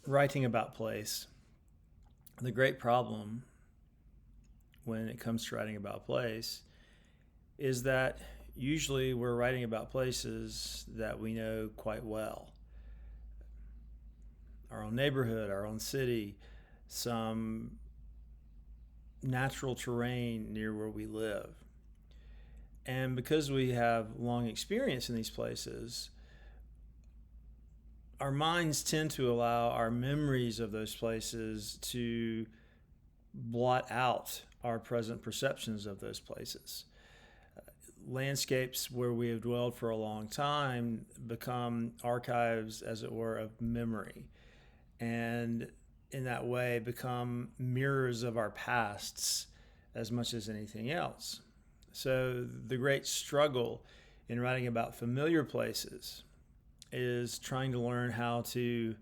Writing about place, the great problem when it comes to writing about place is that usually we're writing about places that we know quite well. Our own neighborhood, our own city, some natural terrain near where we live. And because we have long experience in these places, our minds tend to allow our memories of those places to blot out our present perceptions of those places. Landscapes where we have dwelled for a long time become archives, as it were, of memory, and in that way become mirrors of our pasts as much as anything else. So, the great struggle in writing about familiar places is trying to learn how to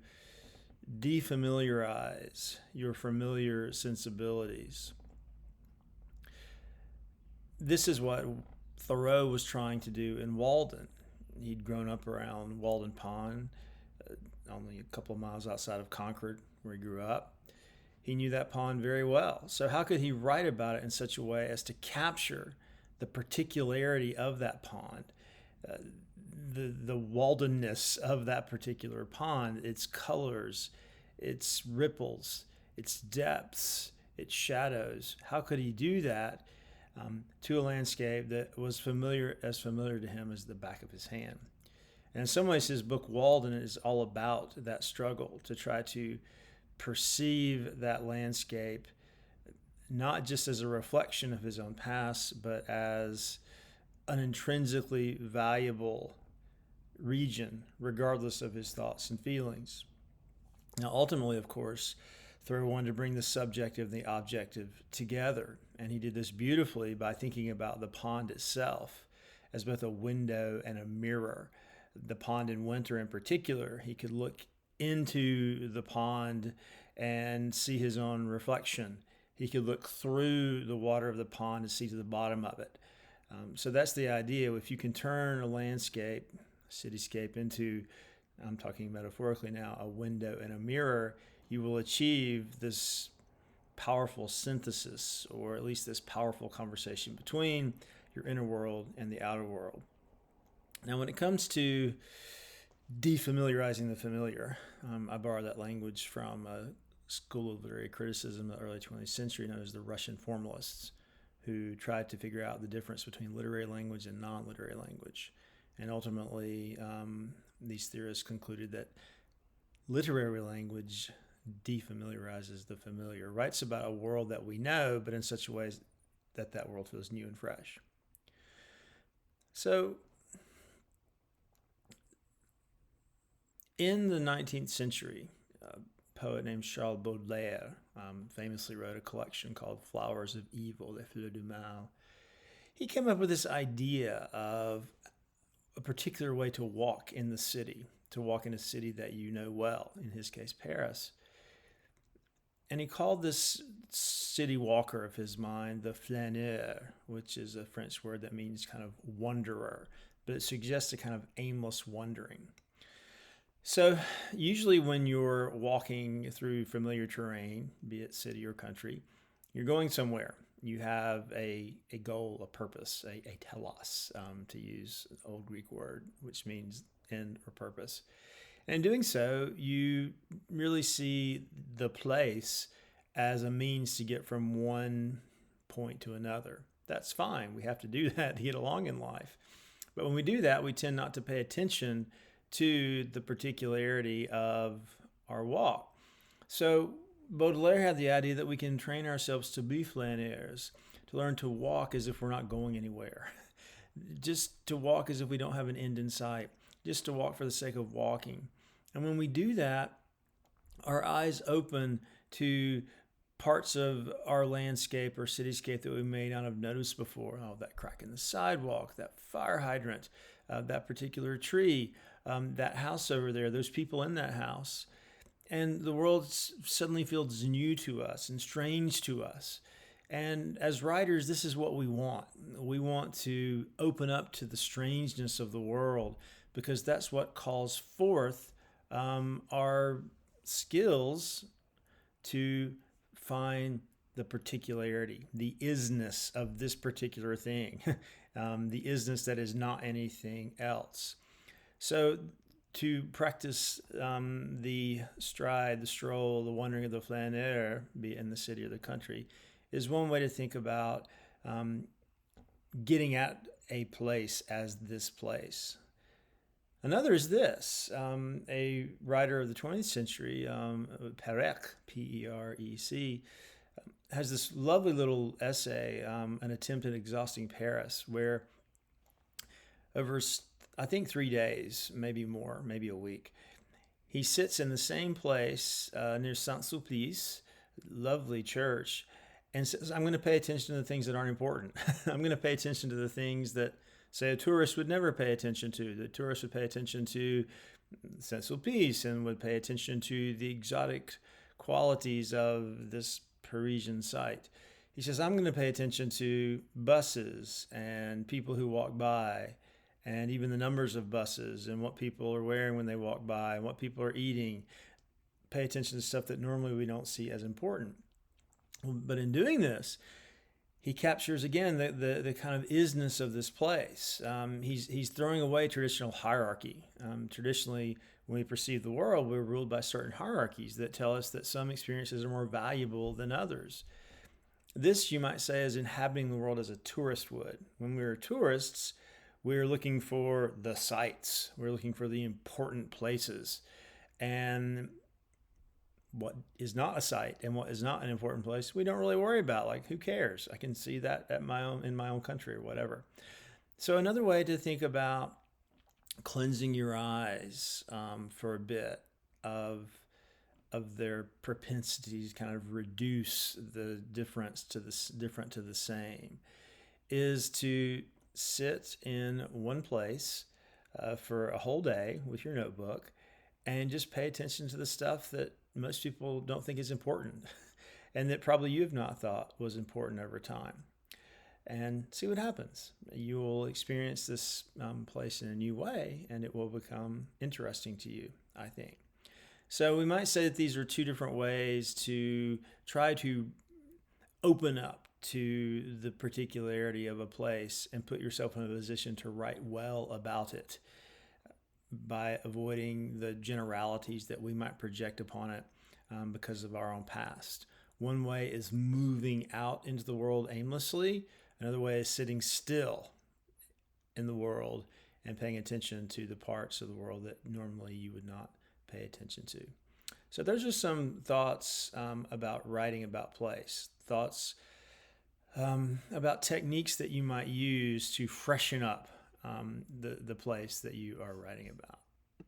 defamiliarize your familiar sensibilities. This is what Thoreau was trying to do in Walden. He'd grown up around Walden Pond, only a couple of miles outside of Concord, where he grew up. He knew that pond very well. So, how could he write about it in such a way as to capture the particularity of that pond, uh, the Waldenness of that particular pond, its colors, its ripples, its depths, its shadows? How could he do that to a landscape that was as familiar to him as the back of his hand? And in some ways, his book Walden is all about that struggle to try to perceive that landscape not just as a reflection of his own past, but as an intrinsically valuable region, regardless of his thoughts and feelings. Now, ultimately, of course, Thoreau wanted to bring the subjective and the objective together, and he did this beautifully by thinking about the pond itself as both a window and a mirror. The pond in winter, in particular, he could look into the pond and see his own reflection. He could look through the water of the pond and see to the bottom of it. So that's the idea. If you can turn a landscape, a cityscape, into, I'm talking metaphorically now, a window and a mirror, you will achieve this powerful synthesis, or at least this powerful conversation between your inner world and the outer world. Now, when it comes to defamiliarizing the familiar, I borrow that language from a school of literary criticism in the early 20th century known as the Russian formalists, who tried to figure out the difference between literary language and non-literary language. And ultimately, these theorists concluded that literary language defamiliarizes the familiar, writes about a world that we know, but in such a way that that world feels new and fresh. So, in the 19th century, a poet named Charles Baudelaire famously wrote a collection called Flowers of Evil, Les Fleurs du Mal. He came up with this idea of a particular way to walk in the city, to walk in a city that you know well, in his case, Paris. And he called this city walker of his mind the flâneur, which is a French word that means kind of wanderer, but it suggests a kind of aimless wandering. So, usually when you're walking through familiar terrain, be it city or country, you're going somewhere. You have a goal, a purpose, a telos, to use an old Greek word, which means end or purpose. And in doing so, you really see the place as a means to get from one point to another. That's fine. We have to do that to get along in life. But when we do that, we tend not to pay attention to the particularity of our walk. So Baudelaire had the idea that we can train ourselves to be flâneurs, to learn to walk as if we're not going anywhere, just to walk as if we don't have an end in sight, just to walk for the sake of walking. And when we do that, our eyes open to parts of our landscape or cityscape that we may not have noticed before. Oh, that crack in the sidewalk, that fire hydrant, that particular tree, that house over there, those people in that house. And the world suddenly feels new to us and strange to us. And as writers, this is what we want. We want to open up to the strangeness of the world, because that's what calls forth our skills to find the particularity, the isness of this particular thing, the isness that is not anything else. So to practice the stride, the stroll, the wandering of the flaneur, be it in the city or the country, is one way to think about getting at a place as this place. Another is this. A writer of the 20th century, Perec, P-E-R-E-C, has this lovely little essay, An Attempt at Exhausting Paris, where over, I think, 3 days, maybe more, maybe a week, he sits in the same place near Saint-Sulpice, lovely church, and says, I'm going to pay attention to the things that aren't important. I'm going to pay attention to the things that, say, a tourist would never pay attention to. The tourist would pay attention to Saint-Sulpice and would pay attention to the exotic qualities of this Parisian site. He says, I'm going to pay attention to buses and people who walk by, and even the numbers of buses and what people are wearing when they walk by and what people are eating. Pay attention to stuff that normally we don't see as important. But in doing this, he captures again the kind of isness of this place. He's throwing away traditional hierarchy. Traditionally, when we perceive the world, we're ruled by certain hierarchies that tell us that some experiences are more valuable than others. This, you might say, is inhabiting the world as a tourist would. When we're tourists, we're looking for the sights. We're looking for the important places. And what is not a site and what is not an important place, we don't really worry about. Like, who cares? I can see that in my own country or whatever. So another way to think about cleansing your eyes for a bit of their propensity to kind of reduce the different to the same is to sit in one place for a whole day with your notebook and just pay attention to the stuff that most people don't think is important and that probably you have not thought was important over time, and see what happens. You will experience this place in a new way, and it will become interesting to you, I think. So we might say that these are two different ways to try to open up to the particularity of a place and put yourself in a position to write well about it by avoiding the generalities that we might project upon it because of our own past. One way is moving out into the world aimlessly. Another way is sitting still in the world and paying attention to the parts of the world that normally you would not pay attention to. So those are some thoughts about writing about place, thoughts about techniques that you might use to freshen up the place that you are writing about.